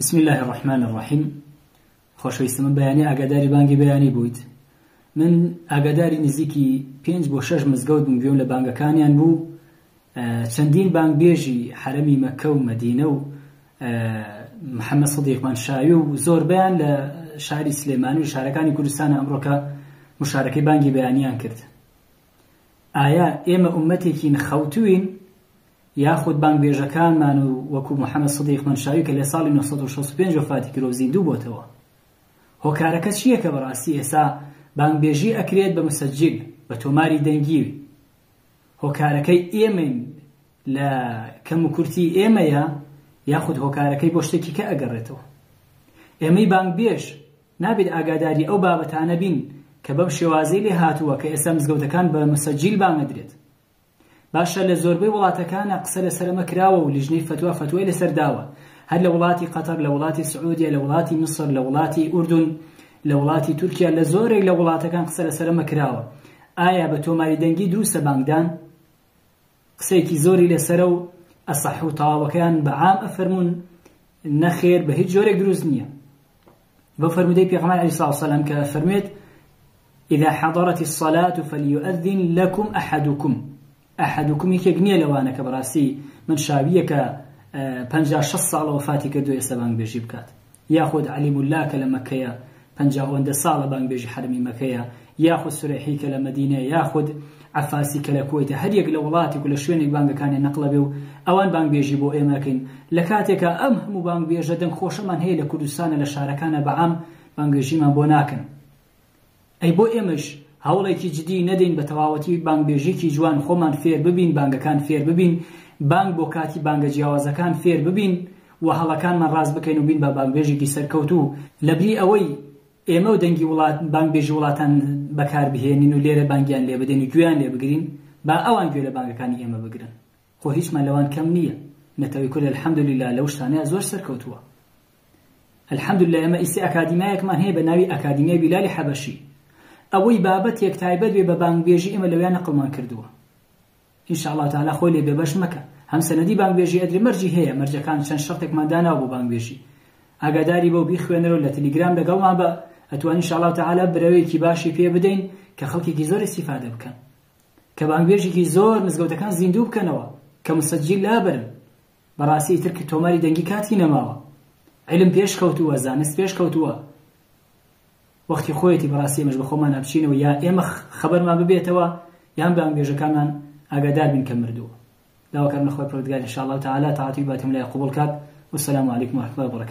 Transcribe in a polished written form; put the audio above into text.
بسم الله الرحمن الرحيم. خوشويستم بياني اگاداری بانگی بياني بويت من اگاداری نزیکی 5 بۆ 6 مزگەوت بووم گوێم لە بانگەکانیان بوو. چەندین بانگ بێژی حرەمی مەکە و مەدینە و محەممەد سەدیق مانشاوی و زۆربیان لە شاری سلێمانی و شارەکانی کوردستان ئەمڕۆکە مشارەکەی بانگی بەیانیان کرد. ئایا ئێمە ئومەتێکی خەوتوین یاخود بانگ بێژەکانمان و وەکو محەممەد سەدیق مانشاوی کە لە ساڵی 1965 وفاتی کرد و زیندوو بۆتەوە؟ هۆکارەکە چییە کە بەڕاستی ئێستا بانگ بێژی ئەکرێت بە مسەجل بە تۆماری دەنگی؟ هۆکارەکەی ئێمەین لە کەم و کورتی ئێمەیە یاخود هۆکارەکەی بۆ شتێکی کە ئەگەڕێتەوە؟ ئێمەی بانگ بێژ نابێت ئاگاداری ئەو بابەتانە بین کە بەم شێوازەی لێ هاتووە کە ئێستا مزگەوتەکان بە مسەجل بانگ ئەدرێت. باشە لە زۆربەی وڵاتەکانە قسە لەسەرەمە کراوە و لیژنەی فتوای لەسەر داوە، هەر لە وڵاتی قەتەر، لە وڵاتی سعودیا، لە وڵاتی میسر، لە وڵاتی ئوردون، لە وڵاتی تورکیا، لە زۆرێک لە وڵاتەکان قسە لەسەرەمە کراوە. ئایا بە تۆماری دەنگی دروستە بانگدان؟ قسەیەکی زۆری لەسەرە و ئەسەح و تەواوەکەیان بەعام ئەفەرمون نەخێر بە هیچ جۆرێک دروست نییە. بە فەرمودەی پێغەمبەر عەلەیهی سڵاو وسەلام کە فەرموێت إذا حضرت الصلاة فليؤذن لكم أحدكم. أحدكم یەکێک نییە لەوانە کە بەڕاستی من شاویە کە 56 ساڵە وفاتی کردو ئێستا بانگ بێژی بکات، یاخود عەلی مولا کە لە مەکەیە 50 ساڵە بانگ بێژی حرمی مەکەیە، یاخود سورەیحی کە لە مەدینەیە، یاخود عەفاسی کە لە کوێتە، هەر یەک لە وڵاتی و لە شوێنێک بانگەکانی نەقڵە بێ و ئەوان بانگ بێژی بۆ ئێمەکەین. لە کاتێکە ئەم هەموو بانگ بێژە دەنگ خۆشەمان هەیە لە کوردستانە لە شارەکانە بەعام بانگ بێژیمان بۆ ناکەن. ئەی بۆ ئێمەش هەوڵێکی جدی نەدەین بە تەواوەتی بانگ بێژێکی جوان خۆمان فێر ببین، بانگەکان فێر ببین، بانگ بۆ کاتی بانگە جیاوازەکان فێر ببین و هەڵەکانمان ڕاست بکەین و بین بە بانگ بێژێکی سەرکەوتوو. لەبری ئەوەی ئێمە و دەنگی وڵات بانگ بێژی وڵاتان بەکار بهێنین و لێرە بانگیان لێ بدەین و گوێیان لێ بگرین، با ئەوان گوێ لە بانگەکانی ئێمە بگرن. خۆ هیچمان لەوان کەم نییە. نەتەوەی کورد الحەمدولله لەو شتانەیە زۆر سەرکەوتووە. الحەمدولله ئێمە ئیسی ئەکادیمایەکمان هەیە بە ناوی ئەکادیمیای بیلالی حەبەشی. ئەوەی بابەتێک تایبەت بێ بە بانگ بێژی ئێمە لەویان نەقڵمان کردووە. ئینشاءالله تعالی خۆی لێ بێبەش مەکە. هەم سەنەدی بانگ بێژی ئەدرێ مەرجی هەیە، مەرجەکان چەند شەرتێکمان داناوە بۆ بانگ بێژی. ئاگاداری بەو بیخوێنەرەوە لە تەلیگرام لەگەڵمان بە، ئەتوانین ئینشاءالله تعالی برەوەیەکی باشی پێ بدەین کە خەڵکێکی زۆر استیفادە بکەن، کە بانگ بێژێکی زۆر مزگەوتەکان زیندوو بکەنەوە، کە مسەجل لابرن. بەڕاستی تر کە تۆماری دەنگی کاتی نەماوە، علم پێش کەوتووە، زانست پێش کەوتووە. وەختی خۆیەتی بەڕاستی ئێمەش بە خۆمان هەبچینەوە، یا ئێمە خەبەرمان ببێتەوە یان بانگ بێژەکانمان ئاگادار بین کە مردووە. داواکەم لە خۆی پەروەردگار ئینشاءالله تعالی تاعاتی باتم لای قبول کات. والسلام علیکم ورحمة الله وبركاته.